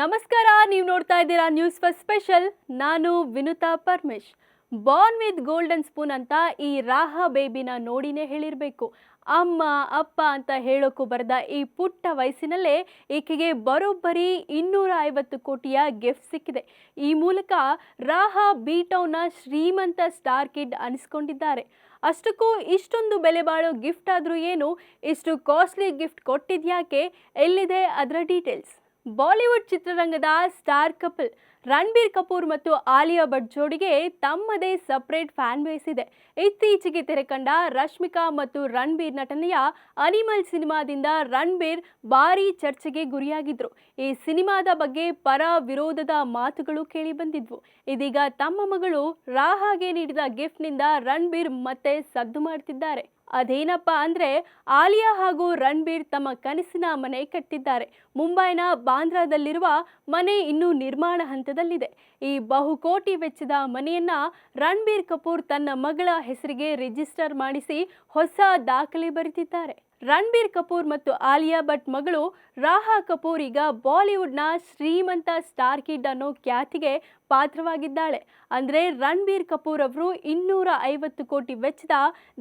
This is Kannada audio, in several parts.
ನಮಸ್ಕಾರ, ನೀವು ನೋಡ್ತಾ ಇದ್ದೀರಾ ನ್ಯೂಸ್ ಫಸ್ಟ್ ಸ್ಪೆಷಲ್. ನಾನು Vinuta Paramesh. Born with golden spoon ಅಂತ ಈ ರಾಹಾ ಬೇಬಿನ ನೋಡಿನೇ ಹೇಳಿರಬೇಕು. ಅಮ್ಮ ಅಪ್ಪ ಅಂತ ಹೇಳೋಕ್ಕೂ ಬರದ ಈ ಪುಟ್ಟ ವಯಸ್ಸಿನಲ್ಲೇ ಈಕೆಗೆ ಬರೋಬ್ಬರಿ 250 ಕೋಟಿಯ ಗಿಫ್ಟ್ ಸಿಕ್ಕಿದೆ. ಈ ಮೂಲಕ ರಾಹಾ ಬೀಟೌನ್ನ ಶ್ರೀಮಂತ ಸ್ಟಾರ್ ಕಿಡ್ ಅನಿಸ್ಕೊಂಡಿದ್ದಾರೆ. ಅಷ್ಟಕ್ಕೂ ಇಷ್ಟೊಂದು ಬೆಲೆ ಬಾಳೋ ಗಿಫ್ಟ್ ಆದರೂ ಏನು, ಇಷ್ಟು ಕಾಸ್ಟ್ಲಿ ಗಿಫ್ಟ್ ಕೊಟ್ಟಿದ್ಯಾಕೆ, ಎಲ್ಲಿದೆ ಅದರ ಡೀಟೇಲ್ಸ್? ಬಾಲಿವುಡ್ ಚಿತ್ರರಂಗದ ಸ್ಟಾರ್ ಕಪಲ್ ರಣಬೀರ್ ಕಪೂರ್ ಮತ್ತು ಆಲಿಯಾ ಭಟ್ ಜೋಡಿಗೆ ತಮ್ಮದೇ ಸಪರೇಟ್ ಫ್ಯಾನ್ ಬೇಸ್ ಇದೆ. ಇತ್ತೀಚೆಗೆ ತೆರೆಕಂಡ ರಶ್ಮಿಕಾ ಮತ್ತು ರಣಬೀರ್ ನಟನೆಯ ಅನಿಮಲ್ ಸಿನಿಮಾದಿಂದ ರಣಬೀರ್ ಭಾರೀ ಚರ್ಚೆಗೆ ಗುರಿಯಾಗಿದ್ರು. ಈ ಸಿನಿಮಾದ ಬಗ್ಗೆ ಪರ ವಿರೋಧದ ಮಾತುಗಳು ಕೇಳಿ ಬಂದಿದ್ವು. ಇದೀಗ ತಮ್ಮ ಮಗಳು ರಾಹಾಗೆ ನೀಡಿದ ಗಿಫ್ಟ್ನಿಂದ ರಣಬೀರ್ ಮತ್ತೆ ಸದ್ದು ಮಾಡ್ತಿದ್ದಾರೆ. ಅದೇನಪ್ಪ ಅಂದ್ರೆ, ಆಲಿಯಾ ಹಾಗೂ ರಣಬೀರ್ ತಮ್ಮ ಕನಸಿನ ಮನೆ ಕಟ್ಟಿದ್ದಾರೆ. ಮುಂಬೈನ ಬಾಂದ್ರಾದಲ್ಲಿರುವ ಮನೆ ಇನ್ನೂ ನಿರ್ಮಾಣ ಹಂತದಲ್ಲಿದೆ. ಈ ಬಹುಕೋಟಿ ವೆಚ್ಚದ ಮನೆಯನ್ನ ರಣಬೀರ್ ಕಪೂರ್ ತನ್ನ ಮಗಳ ಹೆಸರಿಗೆ ರಿಜಿಸ್ಟರ್ ಮಾಡಿಸಿ ಹೊಸ ದಾಖಲೆ ಬರೆದಿದ್ದಾರೆ. ರಣಬೀರ್ ಕಪೂರ್ ಮತ್ತು ಆಲಿಯಾ ಭಟ್ ಮಗಳು ರಾಹಾ ಕಪೂರ್ ಈಗ ಬಾಲಿವುಡ್ನ ಶ್ರೀಮಂತ ಸ್ಟಾರ್ ಕಿಡ್ ಅನ್ನೋ ಖ್ಯಾತಿಗೆ ಪಾತ್ರವಾಗಿದ್ದಾಳೆ. ಅಂದ್ರೆ ರಣಬೀರ್ ಕಪೂರ್ ಅವರು 250 ಕೋಟಿ ವೆಚ್ಚದ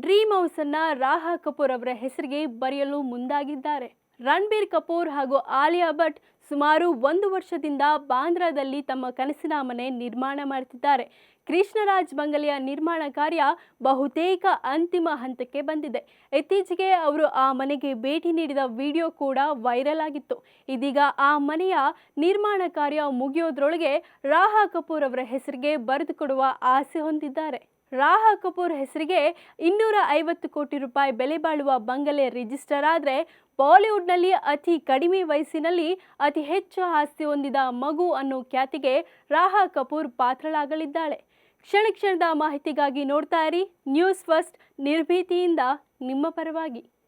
ಡ್ರೀಮ್ ಹೌಸ್ ಅನ್ನ ರಾಹಾ ಕಪೂರ್ ಅವರ ಹೆಸರಿಗೆ ಬರೆಯಲು ಮುಂದಾಗಿದ್ದಾರೆ. ರಣಬೀರ್ ಕಪೂರ್ ಹಾಗೂ ಆಲಿಯಾ ಭಟ್ ಸುಮಾರು 1 ವರ್ಷದಿಂದ ಬಾಂದ್ರಾದಲ್ಲಿ ತಮ್ಮ ಕನಸಿನ ಮನೆ ನಿರ್ಮಾಣ ಮಾಡುತ್ತಿದ್ದಾರೆ. ಕೃಷ್ಣರಾಜ್ ಬಂಗಲೆಯ ನಿರ್ಮಾಣ ಕಾರ್ಯ ಬಹುತೇಕ ಅಂತಿಮ ಹಂತಕ್ಕೆ ಬಂದಿದೆ. ಇತ್ತೀಚೆಗೆ ಅವರು ಆ ಮನೆಗೆ ಭೇಟಿ ನೀಡಿದ ವಿಡಿಯೋ ಕೂಡ ವೈರಲ್ ಆಗಿತ್ತು. ಇದೀಗ ಆ ಮನೆಯ ನಿರ್ಮಾಣ ಕಾರ್ಯ ಮುಗಿಯೋದ್ರೊಳಗೆ ರಾಹಾ ಕಪೂರ್ ಅವರ ಹೆಸರಿಗೆ ಬರೆದುಕೊಡುವ ಆಸೆ ಹೊಂದಿದ್ದಾರೆ. ರಾಹಾ ಕಪೂರ್ ಹೆಸರಿಗೆ 250 ಕೋಟಿ ರೂಪಾಯಿ ಬೆಲೆ ಬಾಳುವ ಬಂಗಲೆ ರಿಜಿಸ್ಟರ್ ಆದರೆ ಬಾಲಿವುಡ್ನಲ್ಲಿ ಅತಿ ಕಡಿಮೆ ವಯಸ್ಸಿನಲ್ಲಿ ಅತಿ ಹೆಚ್ಚು ಆಸ್ತಿ ಹೊಂದಿದ ಮಗು ಅನ್ನೋ ಖ್ಯಾತಿಗೆ ರಾಹಾ ಕಪೂರ್ ಪಾತ್ರಳಾಗಲಿದ್ದಾಳೆ. ಕ್ಷಣ ಕ್ಷಣದ ಮಾಹಿತಿಗಾಗಿ ನೋಡ್ತಾ ಇರಿ ನ್ಯೂಸ್ ಫಸ್ಟ್, ನಿರ್ಭೀತಿಯಿಂದ ನಿಮ್ಮ ಪರವಾಗಿ.